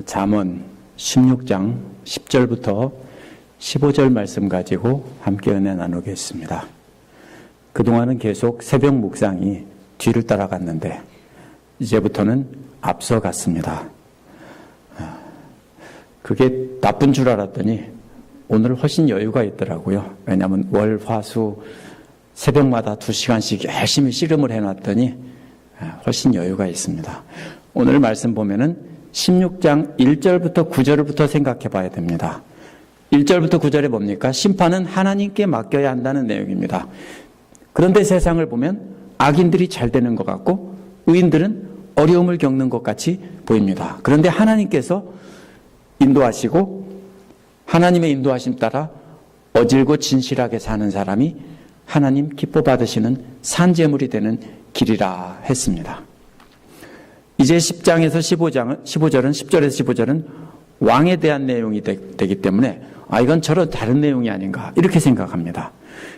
잠언 16장 10절부터 15절 말씀 가지고 함께 은혜 나누겠습니다. 그동안은 계속 새벽 묵상이 뒤를 따라갔는데 이제부터는 앞서갔습니다. 그게 나쁜 줄 알았더니 오늘 훨씬 여유가 있더라고요. 왜냐하면 월, 화, 수 새벽마다 2시간씩 열심히 씨름을 해놨더니 훨씬 여유가 있습니다. 오늘 말씀 보면은 16장 1절부터 9절부터 생각해 봐야 됩니다. 1절부터 9절에 뭡니까? 심판은 하나님께 맡겨야 한다는 내용입니다. 그런데 세상을 보면 악인들이 잘 되는 것 같고 의인들은 어려움을 겪는 것 같이 보입니다. 그런데 하나님께서 인도하시고 하나님의 인도하심 따라 어질고 진실하게 사는 사람이 하나님 기뻐 받으시는 산재물이 되는 길이라 했습니다. 이제 10장에서 15절은 10절에서 15절은 왕에 대한 내용이 되기 때문에 이건 저런 다른 내용이 아닌가 이렇게 생각합니다.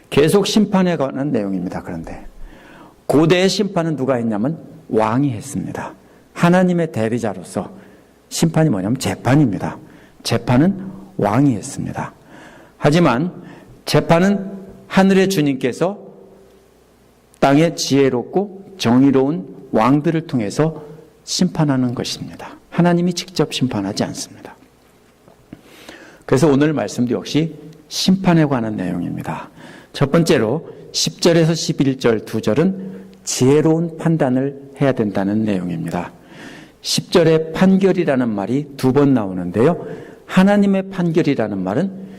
계속 심판에 관한 내용입니다. 그런데 고대의 심판은 누가 했냐면 왕이 했습니다. 하나님의 대리자로서 심판이 뭐냐면 재판입니다. 재판은 왕이 했습니다. 하지만 재판은 하늘의 주님께서 땅의 지혜롭고 정의로운 왕들을 통해서 심판하는 것입니다. 하나님이 직접 심판하지 않습니다. 그래서 오늘 말씀도 역시 심판에 관한 내용입니다. 첫 번째로 10절에서 11절 두 절은 지혜로운 판단을 해야 된다는 내용입니다. 10절에 판결이라는 말이 2번 나오는데요. 하나님의 판결이라는 말은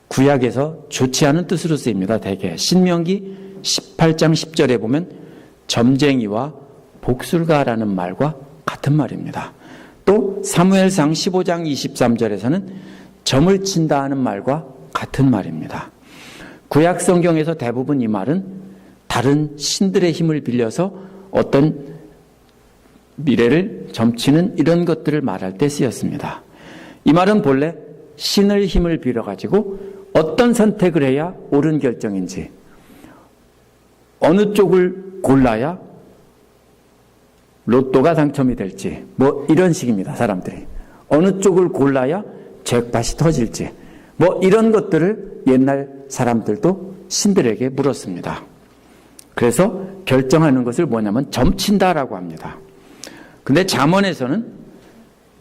구약에서 좋지 않은 뜻으로 쓰입니다. 대개 신명기 18장 10절에 보면 점쟁이와 복술가라는 말과 같은 말입니다. 또 사무엘상 15장 23절에서는 점을 친다 하는 말과 같은 말입니다. 구약 성경에서 대부분 이 말은 다른 신들의 힘을 빌려서 어떤 미래를 점치는 이런 것들을 말할 때 쓰였습니다. 이 말은 본래 신의 힘을 빌어가지고 어떤 선택을 해야 옳은 결정인지 어느 쪽을 골라야 로또가 당첨이 될지 이런 식입니다. 사람들이 어느 쪽을 골라야 잭팟이 터질지 이런 것들을 옛날 사람들도 신들에게 물었습니다. 그래서 결정하는 것을 뭐냐면 점친다라고 합니다. 근데 잠언에서는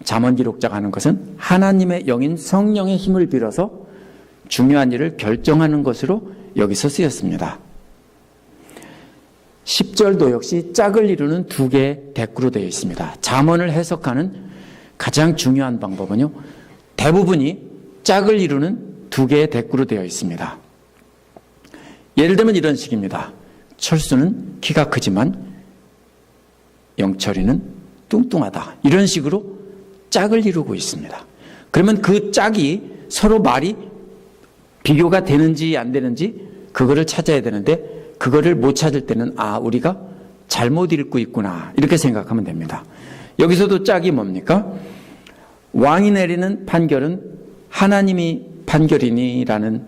잠언 기록자가 하는 것은 하나님의 영인 성령의 힘을 빌어서 중요한 일을 결정하는 것으로 여기서 쓰였습니다. 10절도 역시 짝을 이루는 2개의 대꾸로 되어 있습니다. 잠언을 해석하는 가장 중요한 방법은요. 대부분이 짝을 이루는 2개의 대꾸로 되어 있습니다. 예를 들면 이런 식입니다. 철수는 키가 크지만 영철이는 뚱뚱하다. 이런 식으로 짝을 이루고 있습니다. 그러면 그 짝이 서로 말이 비교가 되는지 안 되는지 그거를 찾아야 되는데 그거를 못 찾을 때는 우리가 잘못 읽고 있구나 이렇게 생각하면 됩니다. 여기서도 짝이 뭡니까? 왕이 내리는 판결은 하나님이 판결이니라는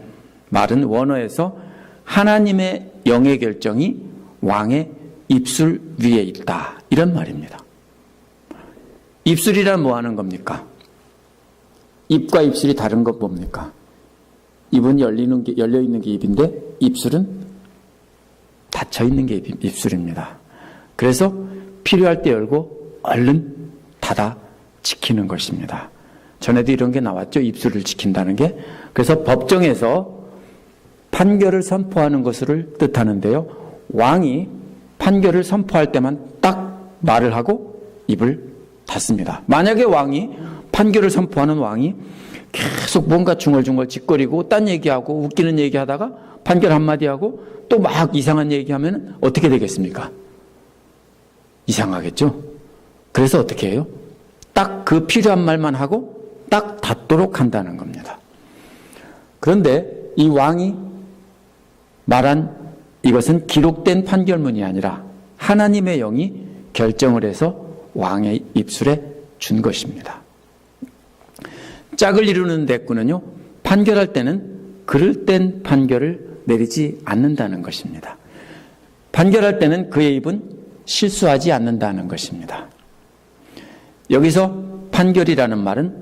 말은 원어에서 하나님의 영의 결정이 왕의 입술 위에 있다 이런 말입니다. 입술이란 뭐 하는 겁니까? 입과 입술이 다른 것 뭡니까? 입은 열려있는 게 입인데 입술은 닫혀있는 게 입술입니다. 그래서 필요할 때 열고 얼른 닫아 지키는 것입니다. 전에도 이런 게 나왔죠. 입술을 지킨다는 게. 그래서 법정에서 판결을 선포하는 것을 뜻하는데요. 왕이 판결을 선포할 때만 딱 말을 하고 입을 닫습니다. 만약에 판결을 선포하는 왕이 계속 뭔가 중얼중얼 짓거리고 딴 얘기하고 웃기는 얘기하다가 판결 한마디 하고 또 막 이상한 얘기하면 어떻게 되겠습니까? 이상하겠죠? 그래서 어떻게 해요? 딱 그 필요한 말만 하고 딱 닫도록 한다는 겁니다. 그런데 이 왕이 말한 이것은 기록된 판결문이 아니라 하나님의 영이 결정을 해서 왕의 입술에 준 것입니다. 짝을 이루는 대꾸는요, 판결할 때는 그릇된 판결을 내리지 않는다는 것입니다. 판결할 때는 그의 입은 실수하지 않는다는 것입니다. 여기서 판결이라는 말은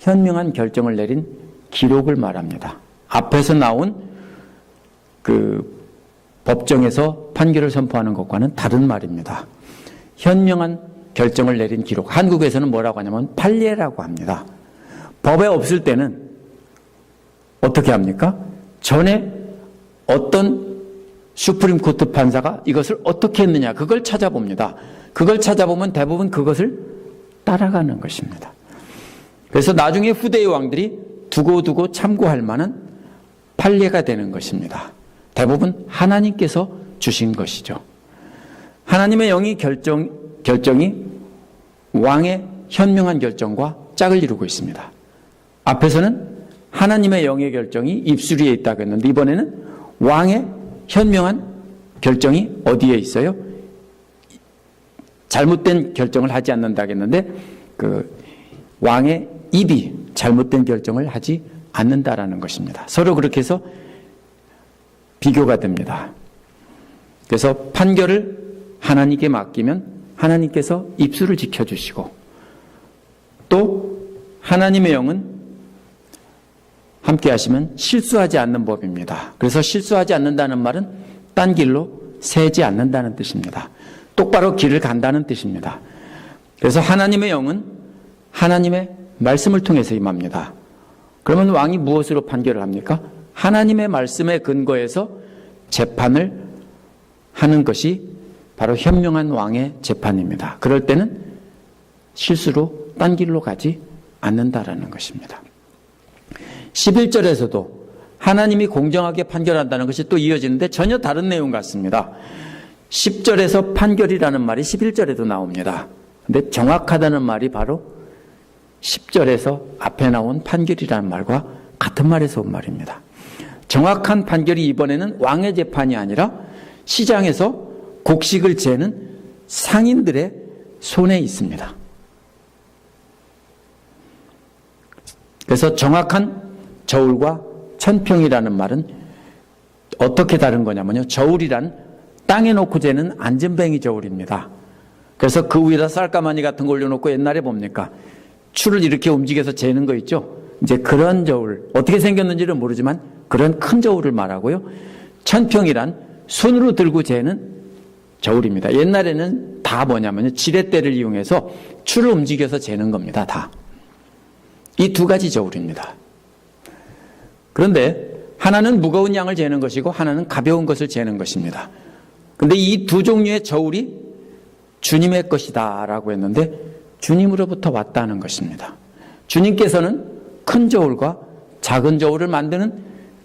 현명한 결정을 내린 기록을 말합니다. 앞에서 나온 그 법정에서 판결을 선포하는 것과는 다른 말입니다. 현명한 결정을 내린 기록. 한국에서는 뭐라고 하냐면 판례라고 합니다. 법에 없을 때는 어떻게 합니까? 전에 어떤 슈프림 코트 판사가 이것을 어떻게 했느냐, 그걸 찾아봅니다. 그걸 찾아보면 대부분 그것을 따라가는 것입니다. 그래서 나중에 후대의 왕들이 두고두고 참고할 만한 판례가 되는 것입니다. 대부분 하나님께서 주신 것이죠. 하나님의 영이 결정이 왕의 현명한 결정과 짝을 이루고 있습니다. 앞에서는 하나님의 영의 결정이 입술 위에 있다고 했는데 이번에는 왕의 현명한 결정이 어디에 있어요? 잘못된 결정을 하지 않는다고 했는데 그 왕의 입이 잘못된 결정을 하지 않는다라는 것입니다. 서로 그렇게 해서 비교가 됩니다. 그래서 판결을 하나님께 맡기면 하나님께서 입술을 지켜주시고 또 하나님의 영은 함께 하시면 실수하지 않는 법입니다. 그래서 실수하지 않는다는 말은 딴 길로 새지 않는다는 뜻입니다. 똑바로 길을 간다는 뜻입니다. 그래서 하나님의 영은 하나님의 말씀을 통해서 임합니다. 그러면 왕이 무엇으로 판결을 합니까? 하나님의 말씀에 근거해서 재판을 하는 것이 바로 현명한 왕의 재판입니다. 그럴 때는 실수로 딴 길로 가지 않는다라는 것입니다. 11절에서도 하나님이 공정하게 판결한다는 것이 또 이어지는데 전혀 다른 내용 같습니다. 10절에서 판결이라는 말이 11절에도 나옵니다. 근데 정확하다는 말이 바로 10절에서 앞에 나온 판결이라는 말과 같은 말에서 온 말입니다. 정확한 판결이 이번에는 왕의 재판이 아니라 시장에서 곡식을 재는 상인들의 손에 있습니다. 그래서 정확한 저울과 천평이라는 말은 어떻게 다른 거냐면요. 저울이란 땅에 놓고 재는 안전뱅이 저울입니다. 그래서 그 위에다 쌀가마니 같은 거 올려놓고 옛날에 뭡니까? 추를 이렇게 움직여서 재는 거 있죠? 이제 그런 저울, 어떻게 생겼는지는 모르지만 그런 큰 저울을 말하고요. 천평이란 손으로 들고 재는 저울입니다. 옛날에는 다 뭐냐면요. 지렛대를 이용해서 추를 움직여서 재는 겁니다. 다. 이 두 가지 저울입니다. 그런데 하나는 무거운 양을 재는 것이고 하나는 가벼운 것을 재는 것입니다. 그런데 이 두 종류의 저울이 주님의 것이다 라고 했는데 주님으로부터 왔다는 것입니다. 주님께서는 큰 저울과 작은 저울을 만드는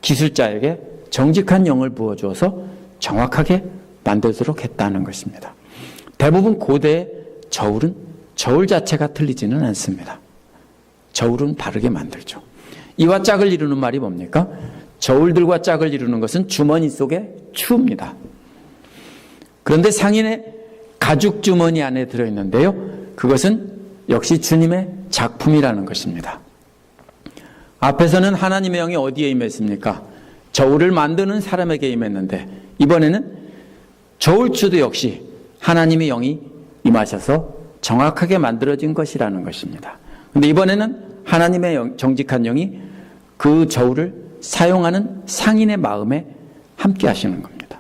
기술자에게 정직한 영을 부어주어서 정확하게 만들도록 했다는 것입니다. 대부분 고대의 저울은 저울 자체가 틀리지는 않습니다. 저울은 바르게 만들죠. 이와 짝을 이루는 말이 뭡니까? 저울들과 짝을 이루는 것은 주머니 속의 추입니다. 그런데 상인의 가죽 주머니 안에 들어있는데요. 그것은 역시 주님의 작품이라는 것입니다. 앞에서는 하나님의 영이 어디에 임했습니까? 저울을 만드는 사람에게 임했는데 이번에는 저울추도 역시 하나님의 영이 임하셔서 정확하게 만들어진 것이라는 것입니다. 그런데 이번에는 하나님의 정직한 영이 그 저울을 사용하는 상인의 마음에 함께 하시는 겁니다.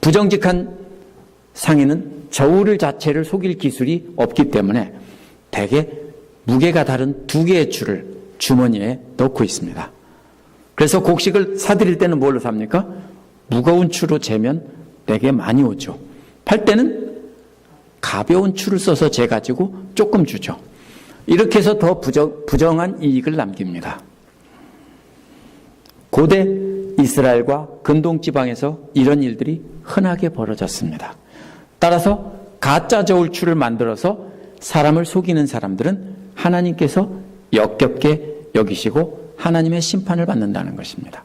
부정직한 상인은 저울 자체를 속일 기술이 없기 때문에 대개 무게가 다른 두 개의 추를 주머니에 넣고 있습니다. 그래서 곡식을 사드릴 때는 뭘로 삽니까? 무거운 추로 재면 되게 많이 오죠. 팔 때는 가벼운 추를 써서 재가지고 조금 주죠. 이렇게 해서 더 부정한 이익을 남깁니다. 고대 이스라엘과 근동지방에서 이런 일들이 흔하게 벌어졌습니다. 따라서 가짜 저울추를 만들어서 사람을 속이는 사람들은 하나님께서 역겹게 여기시고 하나님의 심판을 받는다는 것입니다.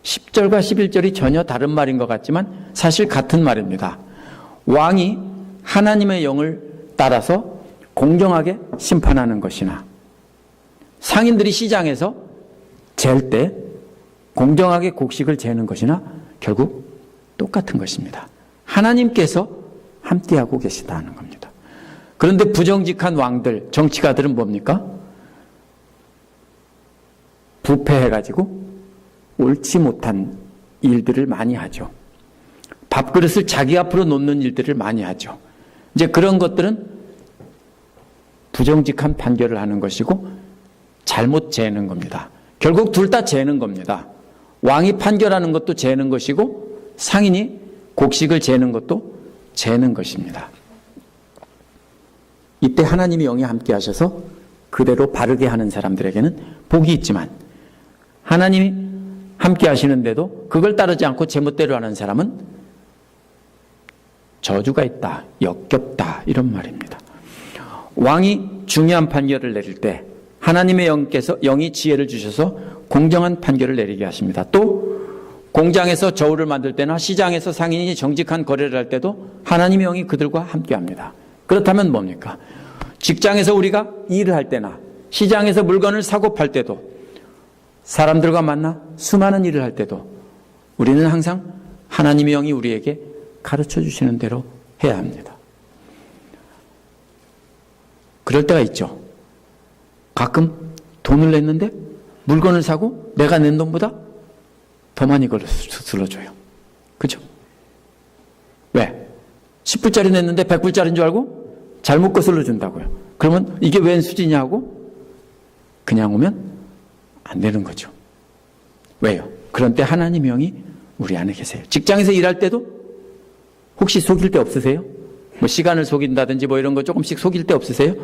10절과 11절이 전혀 다른 말인 것 같지만 사실 같은 말입니다. 왕이 하나님의 영을 따라서 공정하게 심판하는 것이나 상인들이 시장에서 잴 때 공정하게 곡식을 재는 것이나 결국 똑같은 것입니다. 하나님께서 함께하고 계시다는 겁니다. 그런데 부정직한 왕들, 정치가들은 뭡니까? 부패해가지고 옳지 못한 일들을 많이 하죠. 밥그릇을 자기 앞으로 놓는 일들을 많이 하죠. 이제 그런 것들은 부정직한 판결을 하는 것이고 잘못 재는 겁니다. 결국 둘 다 재는 겁니다. 왕이 판결하는 것도 재는 것이고 상인이 곡식을 재는 것도 재는 것입니다. 이때 하나님의 영이 함께 하셔서 그대로 바르게 하는 사람들에게는 복이 있지만 하나님이 함께 하시는데도 그걸 따르지 않고 제멋대로 하는 사람은 저주가 있다, 역겹다 이런 말입니다. 왕이 중요한 판결을 내릴 때 하나님의 영이 지혜를 주셔서 공정한 판결을 내리게 하십니다. 또 공장에서 저울을 만들 때나 시장에서 상인이 정직한 거래를 할 때도 하나님의 영이 그들과 함께합니다. 그렇다면 뭡니까? 직장에서 우리가 일을 할 때나 시장에서 물건을 사고 팔 때도 사람들과 만나 수많은 일을 할 때도 우리는 항상 하나님의 영이 우리에게 가르쳐 주시는 대로 해야 합니다. 그럴 때가 있죠. 가끔 돈을 냈는데 물건을 사고 내가 낸 돈보다 더 많이 거슬러줘요. 그죠? 왜? 10불짜리 냈는데 100불짜리인 줄 알고 잘못 거슬러 준다고요. 그러면 이게 웬 수지냐 하고 그냥 오면 안 되는 거죠. 왜요? 그런 때 하나님의 영이 우리 안에 계세요. 직장에서 일할 때도 혹시 속일 때 없으세요? 뭐 시간을 속인다든지 뭐 이런 거 조금씩 속일 때 없으세요?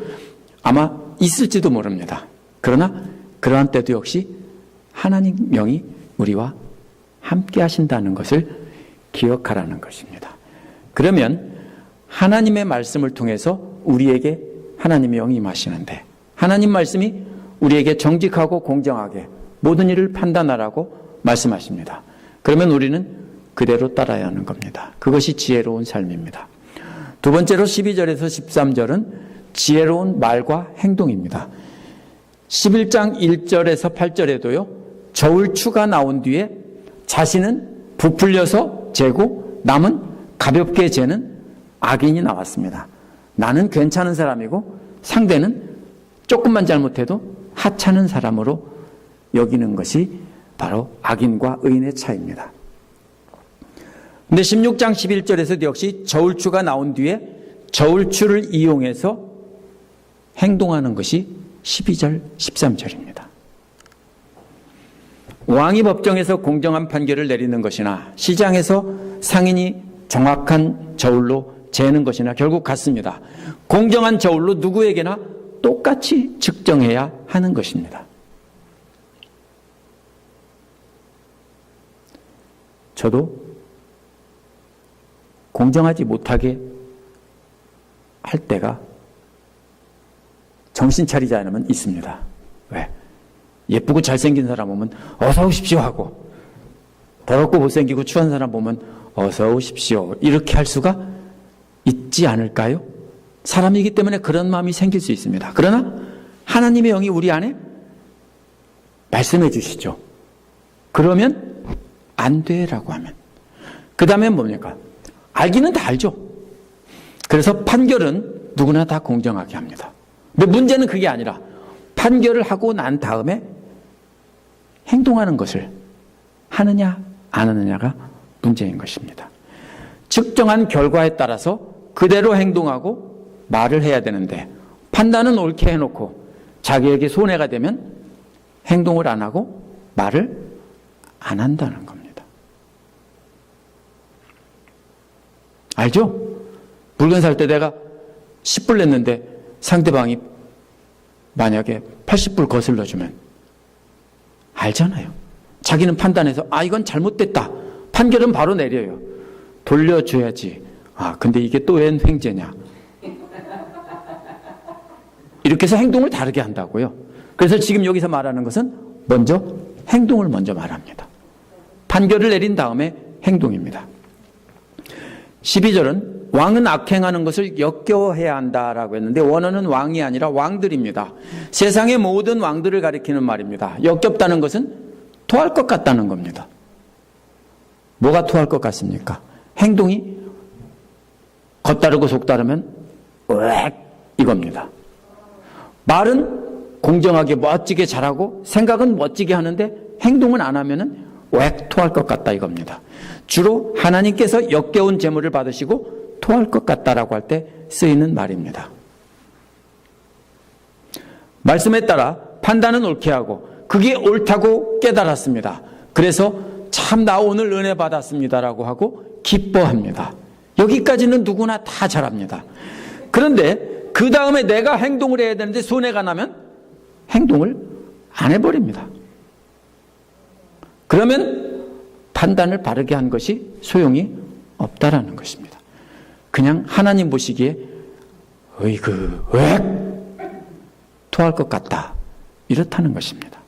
아마 있을지도 모릅니다. 그러나 그러한 때도 역시 하나님 영이 우리와 함께 하신다는 것을 기억하라는 것입니다. 그러면 하나님의 말씀을 통해서 우리에게 하나님의 영이 임하시는데 하나님 말씀이 우리에게 정직하고 공정하게 모든 일을 판단하라고 말씀하십니다. 그러면 우리는 그대로 따라야 하는 겁니다. 그것이 지혜로운 삶입니다. 두 번째로 12절에서 13절은 지혜로운 말과 행동입니다. 11장 1절에서 8절에도요. 저울추가 나온 뒤에 자신은 부풀려서 재고 남은 가볍게 재는 악인이 나왔습니다. 나는 괜찮은 사람이고 상대는 조금만 잘못해도 하찮은 사람으로 여기는 것이 바로 악인과 의인의 차이입니다. 근데 16장 11절에서도 역시 저울추가 나온 뒤에 저울추를 이용해서 행동하는 것이 12절, 13절입니다. 왕이 법정에서 공정한 판결을 내리는 것이나 시장에서 상인이 정확한 저울로 재는 것이나 결국 같습니다. 공정한 저울로 누구에게나 똑같이 측정해야 하는 것입니다. 저도 공정하지 못하게 할 때가 정신 차리지 않으면 있습니다. 왜? 예쁘고 잘생긴 사람 보면 어서 오십시오 하고 더럽고 못생기고 추한 사람 보면 어서 오십시오 이렇게 할 수가 있지 않을까요? 사람이기 때문에 그런 마음이 생길 수 있습니다. 그러나 하나님의 영이 우리 안에 말씀해 주시죠. 그러면 안 돼라고 하면 그 다음에 뭡니까? 알기는 다 알죠. 그래서 판결은 누구나 다 공정하게 합니다. 근데 문제는 그게 아니라 판결을 하고 난 다음에 행동하는 것을 하느냐 안 하느냐가 문제인 것입니다. 측정한 결과에 따라서 그대로 행동하고 말을 해야 되는데 판단은 옳게 해놓고 자기에게 손해가 되면 행동을 안 하고 말을 안 한다는 겁니다. 알죠? 물건 살 때 내가 10불 냈는데 상대방이 만약에 80불 거슬러주면 알잖아요. 자기는 판단해서 이건 잘못됐다. 판결은 바로 내려요. 돌려줘야지. 근데 이게 또 웬 횡재냐. 이렇게 해서 행동을 다르게 한다고요. 그래서 지금 여기서 말하는 것은 먼저 행동을 먼저 말합니다. 판결을 내린 다음에 행동입니다. 12절은 왕은 악행하는 것을 역겨워해야 한다라고 했는데 원어는 왕이 아니라 왕들입니다. 세상의 모든 왕들을 가리키는 말입니다. 역겹다는 것은 토할 것 같다는 겁니다. 뭐가 토할 것 같습니까? 행동이 겉다르고 속다르면 으악 이겁니다. 말은 공정하게 멋지게 잘하고 생각은 멋지게 하는데 행동은 안 하면은 웩 토할 것 같다 이겁니다. 주로 하나님께서 역겨운 재물을 받으시고 토할 것 같다라고 할 때 쓰이는 말입니다. 말씀에 따라 판단은 옳게 하고 그게 옳다고 깨달았습니다. 그래서 참 나 오늘 은혜 받았습니다라고 하고 기뻐합니다. 여기까지는 누구나 다 잘합니다. 그런데 그 다음에 내가 행동을 해야 되는데 손해가 나면 행동을 안 해버립니다. 그러면 판단을 바르게 한 것이 소용이 없다라는 것입니다. 그냥 하나님 보시기에 으이그 왜 토할 것 같다 이렇다는 것입니다.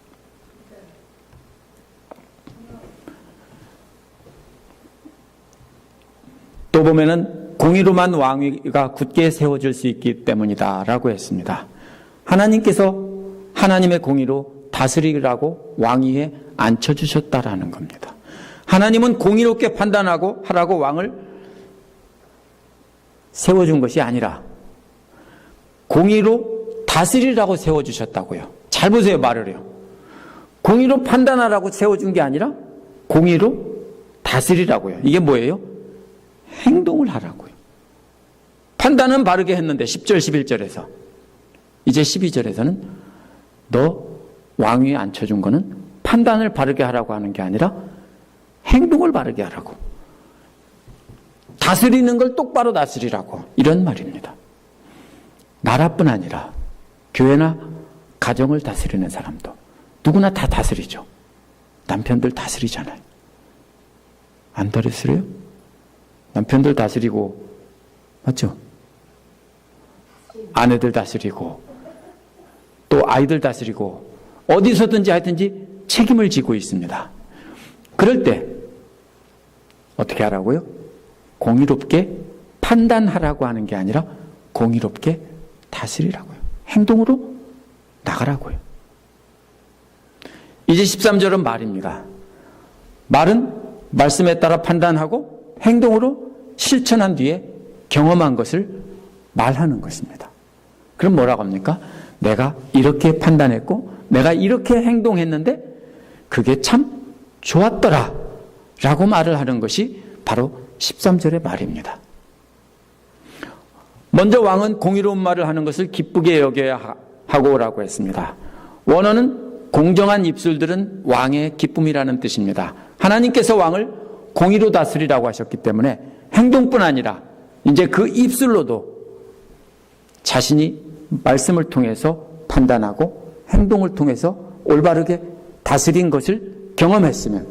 또 보면은 공의로만 왕위가 굳게 세워질 수 있기 때문이다 라고 했습니다. 하나님께서 하나님의 공의로 다스리라고 왕위에 앉혀주셨다라는 겁니다. 하나님은 공의롭게 판단하고 하라고 왕을 세워준 것이 아니라 공의로 다스리라고 세워주셨다고요. 잘 보세요, 말을요. 공의로 판단하라고 세워준 게 아니라 공의로 다스리라고요. 이게 뭐예요? 행동을 하라고요. 판단은 바르게 했는데 10절 11절에서 이제 12절에서는 너 왕위에 앉혀준 거는 판단을 바르게 하라고 하는 게 아니라 행동을 바르게 하라고, 다스리는 걸 똑바로 다스리라고, 이런 말입니다. 나라뿐 아니라 교회나 가정을 다스리는 사람도 누구나 다 다스리죠. 남편들 다스리잖아요. 안 다스려요? 남편들 다스리고, 맞죠? 아내들 다스리고, 또 아이들 다스리고, 어디서든지 하여튼지 책임을 지고 있습니다. 그럴 때 어떻게 하라고요? 공의롭게 판단하라고 하는 게 아니라 공의롭게 다스리라고요. 행동으로 나가라고요. 이제 13절은 말입니다. 말은 말씀에 따라 판단하고 행동으로 실천한 뒤에 경험한 것을 말하는 것입니다. 그럼 뭐라고 합니까? 내가 이렇게 판단했고 내가 이렇게 행동했는데 그게 참 좋았더라 라고 말을 하는 것이 바로 13절의 말입니다. 먼저 왕은 공의로운 말을 하는 것을 기쁘게 여겨야 하고라고 했습니다. 원어는 공정한 입술들은 왕의 기쁨이라는 뜻입니다. 하나님께서 왕을 공의로 다스리라고 하셨기 때문에 행동뿐 아니라 이제 그 입술로도 자신이 말씀을 통해서 판단하고 행동을 통해서 올바르게 다스린 것을 경험했으면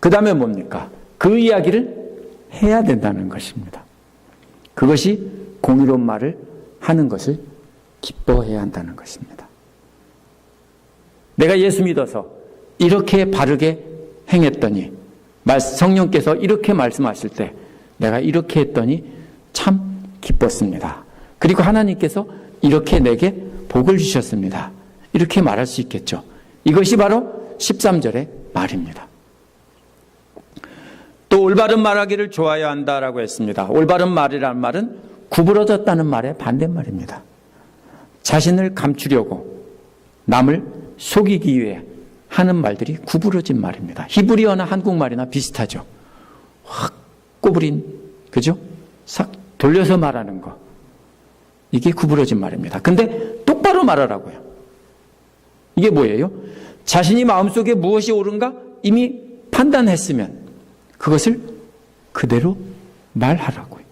그 다음에 뭡니까? 그 이야기를 해야 된다는 것입니다. 그것이 공의로운 말을 하는 것을 기뻐해야 한다는 것입니다. 내가 예수 믿어서 이렇게 바르게 행했더니, 성령께서 이렇게 말씀하실 때 내가 이렇게 했더니 참 기뻤습니다. 그리고 하나님께서 이렇게 내게 복을 주셨습니다. 이렇게 말할 수 있겠죠. 이것이 바로 13절의 말입니다. 또 올바른 말하기를 좋아해야 한다라고 했습니다. 올바른 말이라는 말은 구부러졌다는 말의 반대말입니다. 자신을 감추려고 남을 속이기 위해 하는 말들이 구부러진 말입니다. 히브리어나 한국말이나 비슷하죠. 확 꼬부린, 그죠? 싹 돌려서 말하는 거. 이게 구부러진 말입니다. 근데 똑바로 말하라고요. 이게 뭐예요? 자신이 마음속에 무엇이 옳은가 이미 판단했으면 그것을 그대로 말하라고요.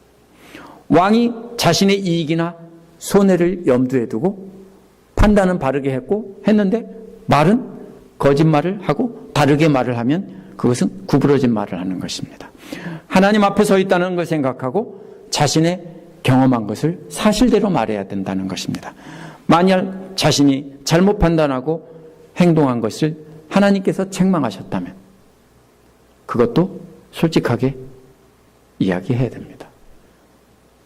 왕이 자신의 이익이나 손해를 염두에 두고 판단은 바르게 했는데 말은 거짓말을 하고 다르게 말을 하면 그것은 구부러진 말을 하는 것입니다. 하나님 앞에 서 있다는 걸 생각하고 자신의 경험한 것을 사실대로 말해야 된다는 것입니다. 만약 자신이 잘못 판단하고 행동한 것을 하나님께서 책망하셨다면 그것도 솔직하게 이야기해야 됩니다.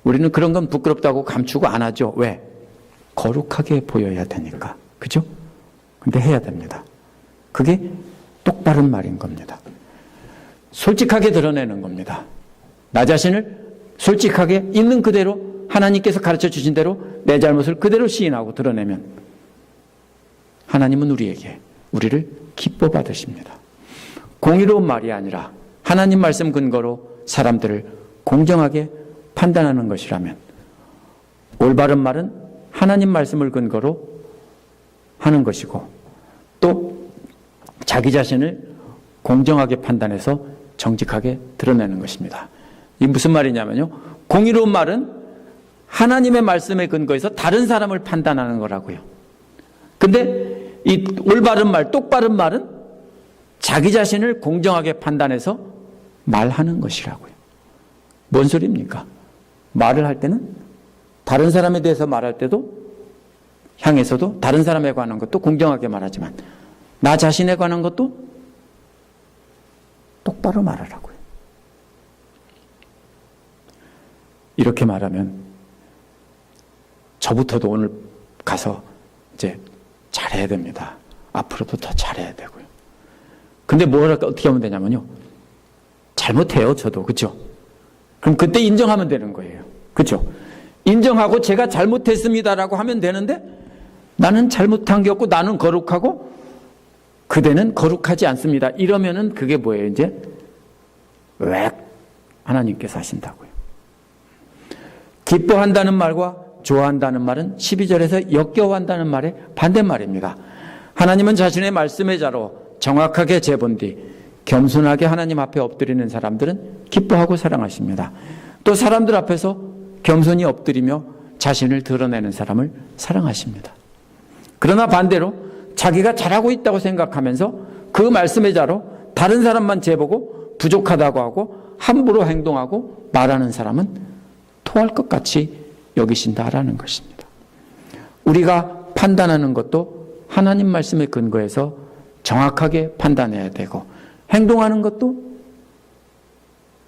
우리는 그런 건 부끄럽다고 감추고 안 하죠. 왜? 거룩하게 보여야 되니까. 그죠? 근데 해야 됩니다. 그게 똑바른 말인 겁니다. 솔직하게 드러내는 겁니다. 나 자신을 솔직하게 있는 그대로 하나님께서 가르쳐 주신 대로 내 잘못을 그대로 시인하고 드러내면 하나님은 우리를 기뻐 받으십니다. 공의로운 말이 아니라 하나님 말씀 근거로 사람들을 공정하게 판단하는 것이라면, 올바른 말은 하나님 말씀을 근거로 하는 것이고, 또 자기 자신을 공정하게 판단해서 정직하게 드러내는 것입니다. 이게 무슨 말이냐면요, 공의로운 말은 하나님의 말씀에 근거해서 다른 사람을 판단하는 거라고요. 근데 이 올바른 말, 똑바른 말은 자기 자신을 공정하게 판단해서 말하는 것이라고요. 뭔 소리입니까? 말을 할 때는 다른 사람에 대해서 말할 때도 향해서도 다른 사람에 관한 것도 공정하게 말하지만 나 자신에 관한 것도 똑바로 말하라고요. 이렇게 말하면 저부터도 오늘 가서 이제 잘해야 됩니다. 앞으로도 더 잘해야 되고요. 근데 어떻게 하면 되냐면요, 잘못해요, 저도. 그렇죠? 그럼 그때 인정하면 되는 거예요. 그렇죠? 인정하고 제가 잘못했습니다라고 하면 되는데, 나는 잘못한 게 없고 나는 거룩하고 그대는 거룩하지 않습니다. 이러면은 그게 뭐예요? 이제 왜 하나님께서 하신다고요. 기뻐한다는 말과 좋아한다는 말은 12절에서 역겨워한다는 말의 반대말입니다. 하나님은 자신의 말씀의 자로 정확하게 재본 뒤 겸손하게 하나님 앞에 엎드리는 사람들은 기뻐하고 사랑하십니다. 또 사람들 앞에서 겸손히 엎드리며 자신을 드러내는 사람을 사랑하십니다. 그러나 반대로 자기가 잘하고 있다고 생각하면서 그 말씀의 자로 다른 사람만 재보고 부족하다고 하고 함부로 행동하고 말하는 사람은 토할 것 같이 여기신다라는 것입니다. 우리가 판단하는 것도 하나님 말씀에 근거해서 정확하게 판단해야 되고, 행동하는 것도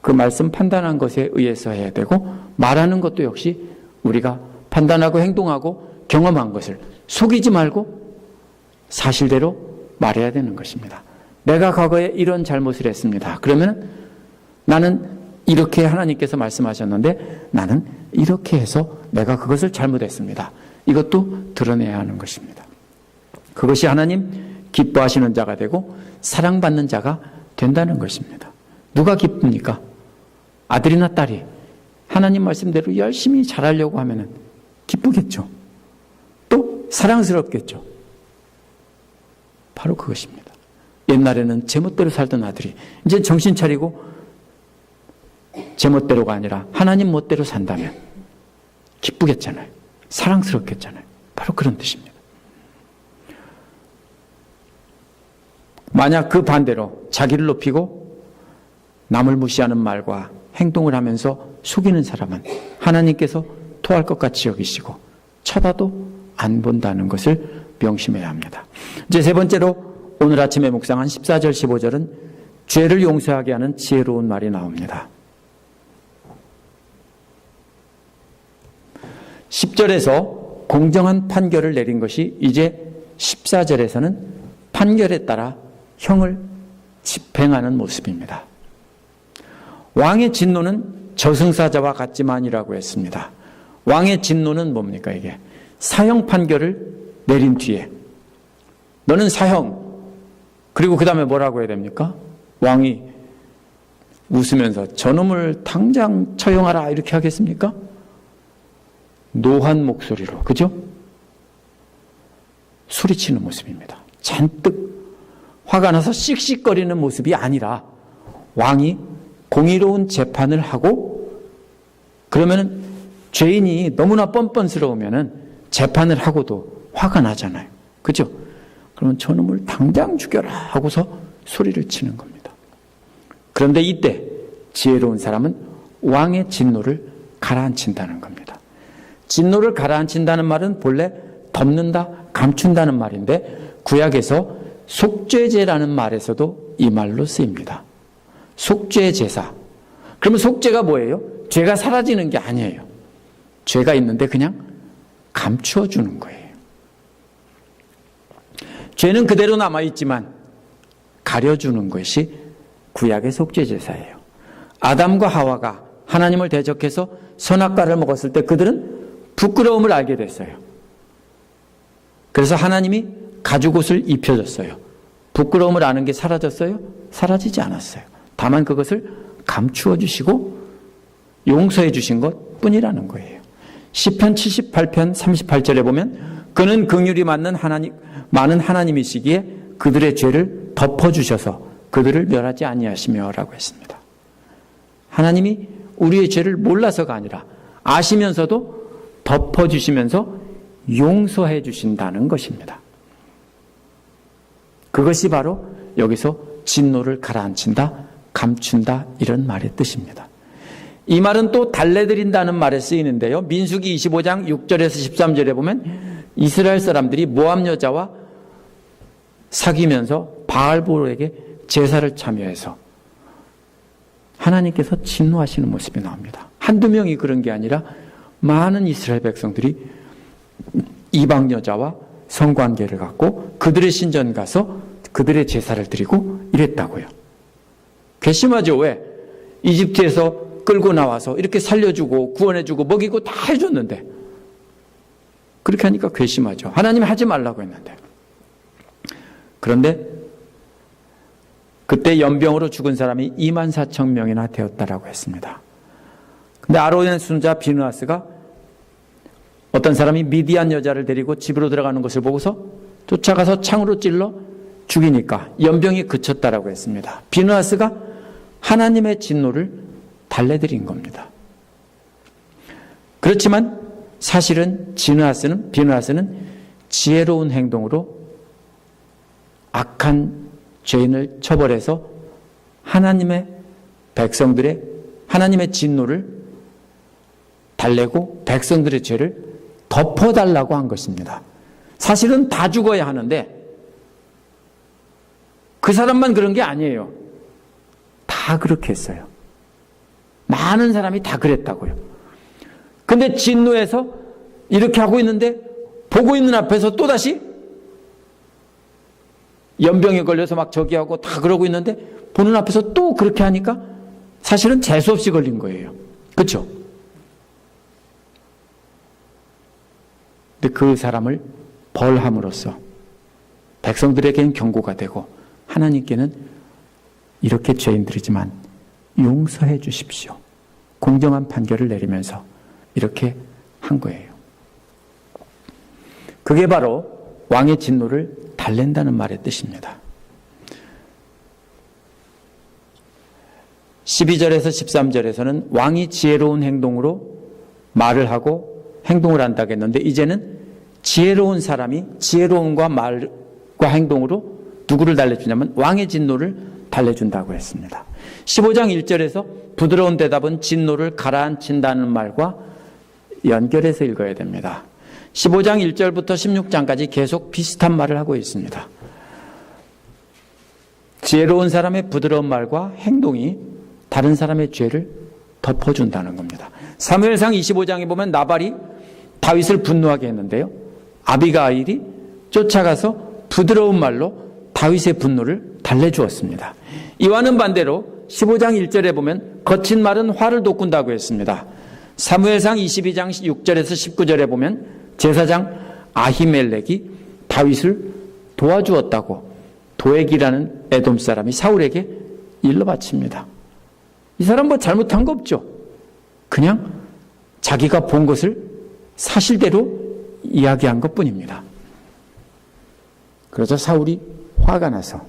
그 말씀 판단한 것에 의해서 해야 되고, 말하는 것도 역시 우리가 판단하고 행동하고 경험한 것을 속이지 말고 사실대로 말해야 되는 것입니다. 내가 과거에 이런 잘못을 했습니다. 그러면 나는 이렇게 하나님께서 말씀하셨는데 나는 이렇게 해서 내가 그것을 잘못했습니다. 이것도 드러내야 하는 것입니다. 그것이 하나님 기뻐하시는 자가 되고 사랑받는 자가 된다는 것입니다. 누가 기쁩니까? 아들이나 딸이 하나님 말씀대로 열심히 잘하려고 하면 기쁘겠죠. 또 사랑스럽겠죠. 바로 그것입니다. 옛날에는 제멋대로 살던 아들이 이제 정신 차리고 제멋대로가 아니라 하나님 멋대로 산다면 기쁘겠잖아요. 사랑스럽겠잖아요. 바로 그런 뜻입니다. 만약 그 반대로 자기를 높이고 남을 무시하는 말과 행동을 하면서 속이는 사람은 하나님께서 토할 것 같이 여기시고 쳐다도 안 본다는 것을 명심해야 합니다. 이제 세 번째로 오늘 아침에 묵상한 14절 15절은 죄를 용서하게 하는 지혜로운 말이 나옵니다. 10절에서 공정한 판결을 내린 것이 이제 14절에서는 판결에 따라 형을 집행하는 모습입니다. 왕의 진노는 저승사자와 같지만이라고 했습니다. 왕의 진노는 뭡니까? 이게 사형 판결을 내린 뒤에 너는 사형, 그리고 그 다음에 뭐라고 해야 됩니까? 왕이 웃으면서 저놈을 당장 처형하라 이렇게 하겠습니까? 노한 목소리로, 그죠? 소리치는 모습입니다. 잔뜩 화가 나서 씩씩거리는 모습이 아니라 왕이 공의로운 재판을 하고, 그러면 죄인이 너무나 뻔뻔스러우면 재판을 하고도 화가 나잖아요. 그죠? 그러면 저놈을 당장 죽여라 하고서 소리를 치는 겁니다. 그런데 이때 지혜로운 사람은 왕의 진노를 가라앉힌다는 겁니다. 진노를 가라앉힌다는 말은 본래 덮는다, 감춘다는 말인데 구약에서 속죄제라는 말에서도 이 말로 쓰입니다. 속죄제사. 그러면 속죄가 뭐예요? 죄가 사라지는 게 아니에요. 죄가 있는데 그냥 감추어 주는 거예요. 죄는 그대로 남아있지만 가려주는 것이 구약의 속죄제사예요. 아담과 하와가 하나님을 대적해서 선악과를 먹었을 때 그들은 부끄러움을 알게 됐어요. 그래서 하나님이 가죽옷을 입혀줬어요. 부끄러움을 아는 게 사라졌어요? 사라지지 않았어요. 다만 그것을 감추어 주시고 용서해 주신 것 뿐이라는 거예요. 시편 78편 38절에 보면 그는 긍휼이 많은 하나님이시기에 그들의 죄를 덮어주셔서 그들을 멸하지 아니하시며 라고 했습니다. 하나님이 우리의 죄를 몰라서가 아니라 아시면서도 덮어주시면서 용서해 주신다는 것입니다. 그것이 바로 여기서 진노를 가라앉힌다, 감춘다 이런 말의 뜻입니다. 이 말은 또 달래드린다는 말에 쓰이는데요. 민수기 25장 6절에서 13절에 보면 이스라엘 사람들이 모압 여자와 사귀면서 바알볼에게 제사를 참여해서 하나님께서 진노하시는 모습이 나옵니다. 한두 명이 그런 게 아니라 많은 이스라엘 백성들이 이방 여자와 성관계를 갖고 그들의 신전 가서 그들의 제사를 드리고 이랬다고요. 괘씸하죠. 왜? 이집트에서 끌고 나와서 이렇게 살려주고 구원해주고 먹이고 다 해줬는데 그렇게 하니까 괘씸하죠. 하나님이 하지 말라고 했는데. 그런데 그때 연병으로 죽은 사람이 24,000명이나 되었다라고 했습니다. 근데 아론의 손자 비느하스가 어떤 사람이 미디안 여자를 데리고 집으로 들어가는 것을 보고서 쫓아가서 창으로 찔러 죽이니까 연병이 그쳤다라고 했습니다. 비느하스가 하나님의 진노를 달래드린 겁니다. 그렇지만 사실은 비느하스는 지혜로운 행동으로 악한 죄인을 처벌해서 하나님의 백성들의 하나님의 진노를 달래고 백성들의 죄를 덮어달라고 한 것입니다. 사실은 다 죽어야 하는데 그 사람만 그런 게 아니에요. 다 그렇게 했어요. 많은 사람이 다 그랬다고요. 근데 진노해서 이렇게 하고 있는데 보고 있는 앞에서 또다시 연병에 걸려서 막 저기 하고 다 그러고 있는데 보는 앞에서 또 그렇게 하니까 사실은 재수없이 걸린 거예요. 그렇죠? 근데 그 사람을 벌함으로써 백성들에게는 경고가 되고 하나님께는 이렇게 죄인들이지만 용서해 주십시오. 공정한 판결을 내리면서 이렇게 한 거예요. 그게 바로 왕의 진노를 달랜다는 말의 뜻입니다. 12절에서 13절에서는 왕이 지혜로운 행동으로 말을 하고 행동을 한다고 했는데 이제는 지혜로운 사람이 지혜로움과 말과 행동으로 누구를 달래주냐면 왕의 진노를 달래준다고 했습니다. 15장 1절에서 부드러운 대답은 진노를 가라앉힌다는 말과 연결해서 읽어야 됩니다. 15장 1절부터 16장까지 계속 비슷한 말을 하고 있습니다. 지혜로운 사람의 부드러운 말과 행동이 다른 사람의 죄를 덮어준다는 겁니다. 사무엘상 25장에 보면 나발이 다윗을 분노하게 했는데요. 아비가일이 쫓아가서 부드러운 말로 다윗의 분노를 달래주었습니다. 이와는 반대로 15장 1절에 보면 거친 말은 화를 돋군다고 했습니다. 사무엘상 22장 6절에서 19절에 보면 제사장 아히멜렉이 다윗을 도와주었다고 도액이라는 에돔 사람이 사울에게 일러 바칩니다. 이 사람 뭐 잘못한 거 없죠. 그냥 자기가 본 것을 사실대로 이야기한 것뿐입니다. 그래서 사울이 화가 나서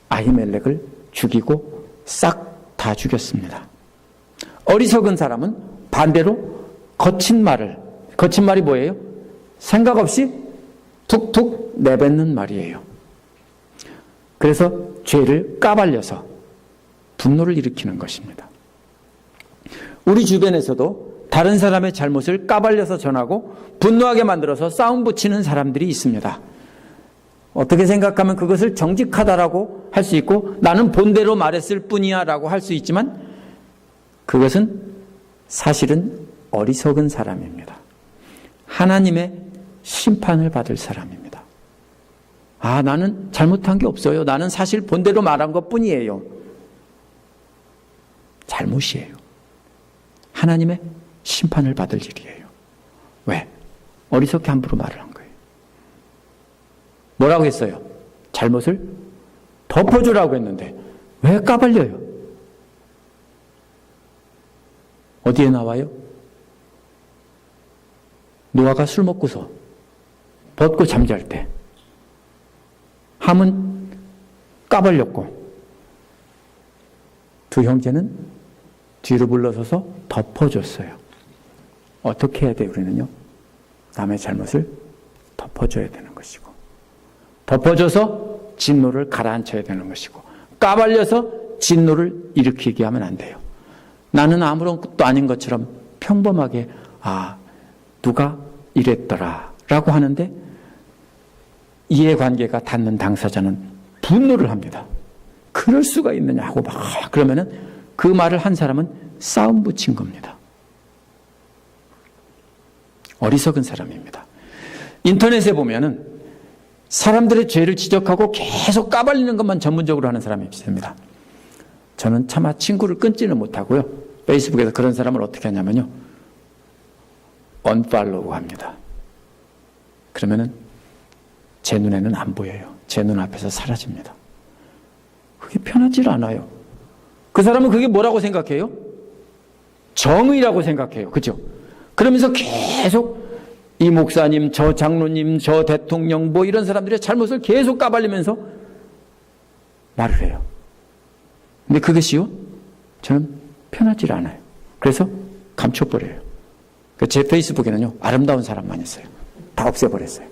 아히멜렉을 죽이고 싹 다 죽였습니다. 어리석은 사람은 반대로 거친 말이 뭐예요? 생각 없이 툭툭 내뱉는 말이에요. 그래서 죄를 까발려서 분노를 일으키는 것입니다. 우리 주변에서도 다른 사람의 잘못을 까발려서 전하고 분노하게 만들어서 싸움 붙이는 사람들이 있습니다. 어떻게 생각하면 그것을 정직하다라고 할 수 있고 나는 본대로 말했을 뿐이야 라고 할 수 있지만 그것은 사실은 어리석은 사람입니다. 하나님의 심판을 받을 사람입니다. 아, 나는 잘못한 게 없어요. 나는 사실 본대로 말한 것 뿐이에요. 잘못이에요. 하나님의 심판을 받을 일이에요. 왜? 어리석게 함부로 말을 한 거예요. 뭐라고 했어요? 잘못을 덮어주라고 했는데 왜 까발려요? 어디에 나와요? 노아가 술 먹고서 벗고 잠잘 때 함은 까발렸고 두 형제는 뒤로 물러서서 덮어줬어요. 어떻게 해야 돼요, 우리는요? 남의 잘못을 덮어줘야 되는 것이고, 덮어줘서 진노를 가라앉혀야 되는 것이고, 까발려서 진노를 일으키게 하면 안 돼요. 나는 아무런 것도 아닌 것처럼 평범하게 누가 이랬더라 라고 하는데 이해관계가 닿는 당사자는 분노를 합니다. 그럴 수가 있느냐 하고 막 그러면은 그 말을 한 사람은 싸움 붙인 겁니다. 어리석은 사람입니다. 인터넷에 보면은 사람들의 죄를 지적하고 계속 까발리는 것만 전문적으로 하는 사람이 있습니다. 저는 차마 친구를 끊지는 못하고요. 페이스북에서 그런 사람을 어떻게 하냐면요. 언팔로우 합니다. 그러면은 제 눈에는 안 보여요. 제 눈앞에서 사라집니다. 그게 편하질 않아요. 그 사람은 그게 뭐라고 생각해요? 정의라고 생각해요. 그죠? 그러면서 계속 이 목사님, 저 장로님, 저 대통령 뭐 이런 사람들의 잘못을 계속 까발리면서 말을 해요. 근데 그것이요? 저는 편하질 않아요. 그래서 감춰버려요. 제 페이스북에는요, 아름다운 사람만 있어요. 다 없애버렸어요.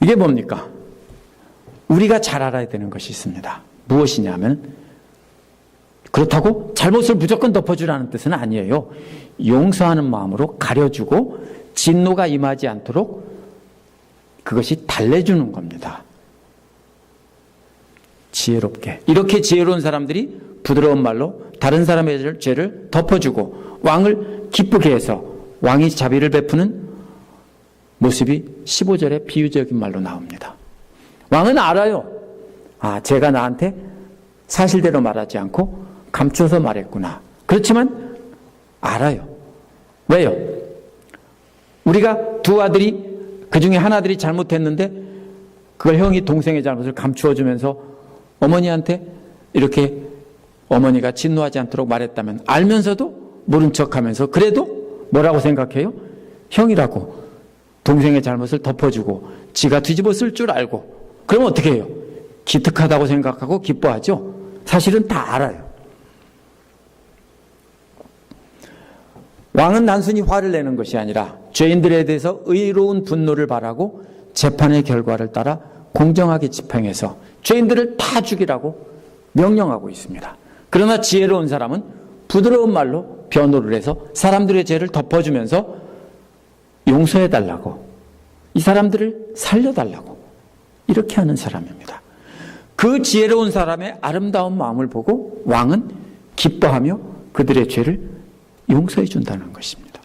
이게 뭡니까? 우리가 잘 알아야 되는 것이 있습니다. 무엇이냐면, 그렇다고 잘못을 무조건 덮어주라는 뜻은 아니에요. 용서하는 마음으로 가려주고 진노가 임하지 않도록 그것이 달래주는 겁니다. 지혜롭게. 이렇게 지혜로운 사람들이 부드러운 말로 다른 사람의 죄를 덮어주고 왕을 기쁘게 해서 왕이 자비를 베푸는 모습이 15절에 비유적인 말로 나옵니다. 왕은 알아요. 제가 나한테 사실대로 말하지 않고 감춰서 말했구나. 그렇지만 알아요. 왜요? 우리가 두 아들이 그 중에 한 아들이 잘못했는데 그걸 형이 동생의 잘못을 감추어주면서 어머니한테 이렇게 어머니가 진노하지 않도록 말했다면 알면서도 모른 척하면서 그래도 뭐라고 생각해요? 형이라고 동생의 잘못을 덮어주고 지가 뒤집어 쓸 줄 알고 그러면 어떻게 해요? 기특하다고 생각하고 기뻐하죠? 사실은 다 알아요. 왕은 단순히 화를 내는 것이 아니라 죄인들에 대해서 의로운 분노를 바라고 재판의 결과를 따라 공정하게 집행해서 죄인들을 다 죽이라고 명령하고 있습니다. 그러나 지혜로운 사람은 부드러운 말로 변호를 해서 사람들의 죄를 덮어주면서 용서해달라고, 이 사람들을 살려달라고 이렇게 하는 사람입니다. 그 지혜로운 사람의 아름다운 마음을 보고 왕은 기뻐하며 그들의 죄를 용서해 준다는 것입니다.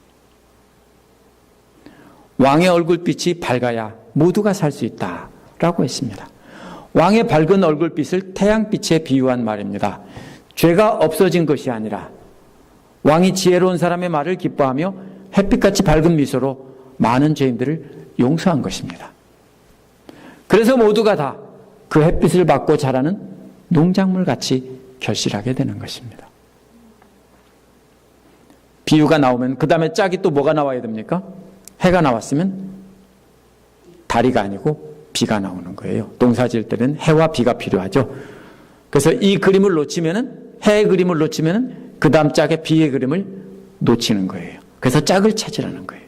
왕의 얼굴빛이 밝아야 모두가 살 수 있다라고 했습니다. 왕의 밝은 얼굴빛을 태양빛에 비유한 말입니다. 죄가 없어진 것이 아니라 왕이 지혜로운 사람의 말을 기뻐하며 햇빛같이 밝은 미소로 많은 죄인들을 용서한 것입니다. 그래서 모두가 다 그 햇빛을 받고 자라는 농작물같이 결실하게 되는 것입니다. 비유가 나오면 그 다음에 짝이 또 뭐가 나와야 됩니까? 해가 나왔으면 달이가 아니고 비가 나오는 거예요. 농사 지을 때는 해와 비가 필요하죠. 그래서 이 그림을 놓치면은, 해의 그림을 놓치면은 그 다음 짝의 비의 그림을 놓치는 거예요. 그래서 짝을 찾으라는 거예요.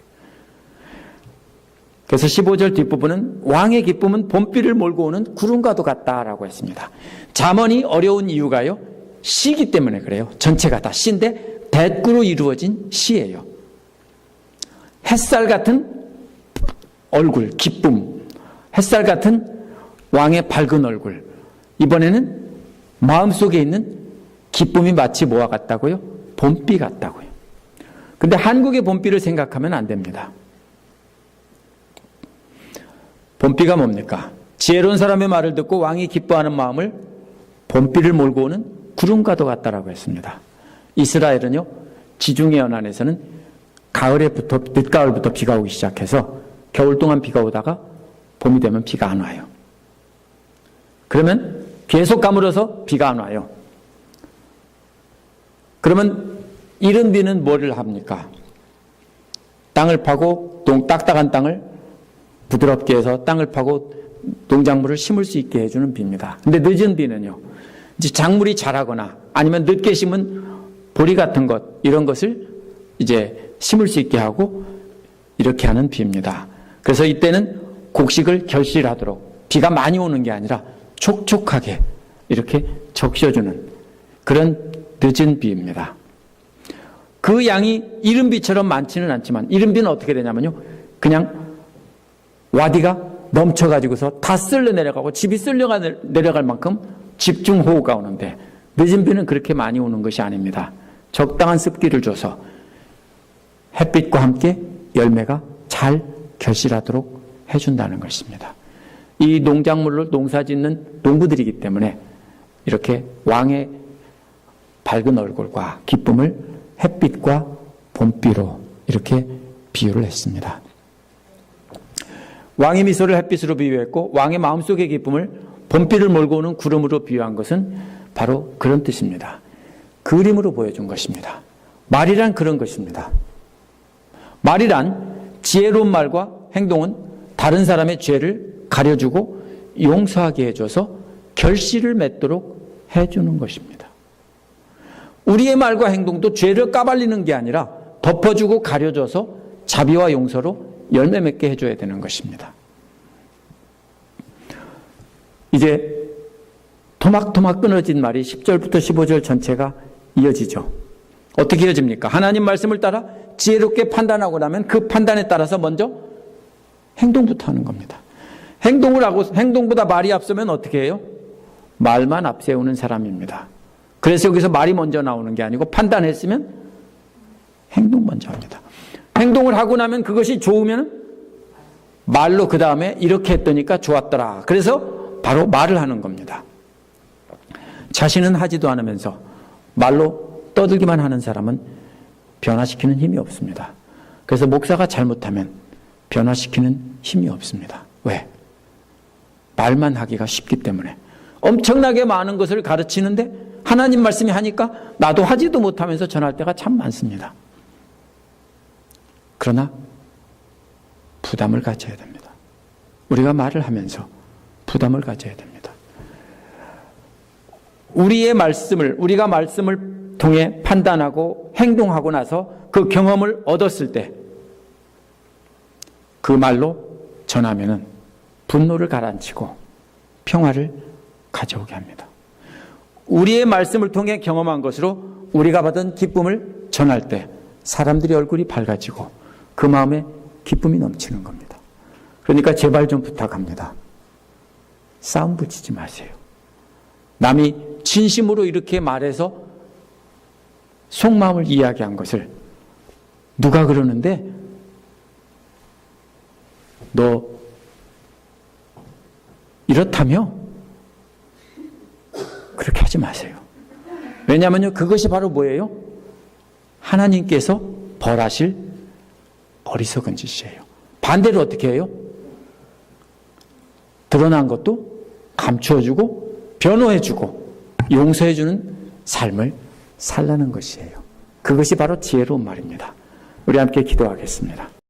그래서 15절 뒷부분은 왕의 기쁨은 봄비를 몰고 오는 구름과도 같다라고 했습니다. 잠언이 어려운 이유가요, 시기 때문에 그래요. 전체가 다 시인데 대꾸로 이루어진 시예요. 햇살 같은 얼굴, 기쁨, 햇살 같은 왕의 밝은 얼굴. 이번에는 마음속에 있는 기쁨이 마치 뭐와 같다고요? 봄비 같다고요. 근데 한국의 봄비를 생각하면 안 됩니다. 봄비가 뭡니까? 지혜로운 사람의 말을 듣고 왕이 기뻐하는 마음을 봄비를 몰고 오는 구름과도 같다라고 했습니다. 이스라엘은요, 지중해 연안에서는 가을에부터, 늦가을부터 비가 오기 시작해서 겨울 동안 비가 오다가 봄이 되면 비가 안 와요. 그러면 계속 가물어서 비가 안 와요. 그러면 이른 비는 뭐를 합니까? 땅을 파고 딱딱한 땅을 부드럽게 해서 땅을 파고 농작물을 심을 수 있게 해주는 비입니다. 근데 늦은 비는요, 이제 작물이 자라거나 아니면 늦게 심은 보리 같은 것, 이런 것을 이제 심을 수 있게 하고 이렇게 하는 비입니다. 그래서 이때는 곡식을 결실하도록 비가 많이 오는 게 아니라 촉촉하게 이렇게 적셔주는 그런 늦은 비입니다. 그 양이 이른 비처럼 많지는 않지만, 이른 비는 어떻게 되냐면요, 그냥 와디가 넘쳐가지고서 다 쓸려 내려가고 집이 쓸려 내려갈 만큼 집중호우가 오는데, 늦은 비는 그렇게 많이 오는 것이 아닙니다. 적당한 습기를 줘서 햇빛과 함께 열매가 잘 결실하도록 해준다는 것입니다. 이 농작물로 농사 짓는 농부들이기 때문에 이렇게 왕의 밝은 얼굴과 기쁨을 햇빛과 봄비로 이렇게 비유를 했습니다. 왕의 미소를 햇빛으로 비유했고 왕의 마음속의 기쁨을 봄비를 몰고 오는 구름으로 비유한 것은 바로 그런 뜻입니다. 그림으로 보여준 것입니다. 말이란 그런 것입니다. 말이란 지혜로운 말과 행동은 다른 사람의 죄를 가려주고 용서하게 해줘서 결실을 맺도록 해주는 것입니다. 우리의 말과 행동도 죄를 까발리는 게 아니라 덮어주고 가려줘서 자비와 용서로 열매 맺게 해줘야 되는 것입니다. 이제 토막토막 끊어진 말이 10절부터 15절 전체가 이어지죠. 어떻게 이어집니까? 하나님 말씀을 따라 지혜롭게 판단하고 나면 그 판단에 따라서 먼저 행동부터 하는 겁니다. 행동을 하고 행동보다 말이 앞서면 어떻게 해요? 말만 앞세우는 사람입니다. 그래서 여기서 말이 먼저 나오는 게 아니고 판단했으면 행동 먼저 합니다. 행동을 하고 나면 그것이 좋으면 말로 그 다음에 이렇게 했더니까 좋았더라. 그래서 바로 말을 하는 겁니다. 자신은 하지도 않으면서 말로 떠들기만 하는 사람은 변화시키는 힘이 없습니다. 그래서 목사가 잘못하면 변화시키는 힘이 없습니다. 왜? 말만 하기가 쉽기 때문에. 엄청나게 많은 것을 가르치는데 하나님 말씀이 하니까 나도 하지도 못하면서 전할 때가 참 많습니다. 그러나 부담을 가져야 됩니다. 우리가 말을 하면서 부담을 가져야 됩니다. 우리가 말씀을 통해 판단하고 행동하고 나서 그 경험을 얻었을 때 그 말로 전하면은 분노를 가라앉히고 평화를 가져오게 합니다. 우리의 말씀을 통해 경험한 것으로 우리가 받은 기쁨을 전할 때 사람들의 얼굴이 밝아지고 그 마음에 기쁨이 넘치는 겁니다. 그러니까 제발 좀 부탁합니다. 싸움 붙이지 마세요. 남이 진심으로 이렇게 말해서 속마음을 이야기한 것을 누가 그러는데 너 이렇다며? 그렇게 하지 마세요. 왜냐하면요, 그것이 바로 뭐예요? 하나님께서 벌하실 어리석은 짓이에요. 반대로 어떻게 해요? 드러난 것도 감추어주고 변호해주고 용서해주는 삶을 살라는 것이에요. 그것이 바로 지혜로운 말입니다. 우리 함께 기도하겠습니다.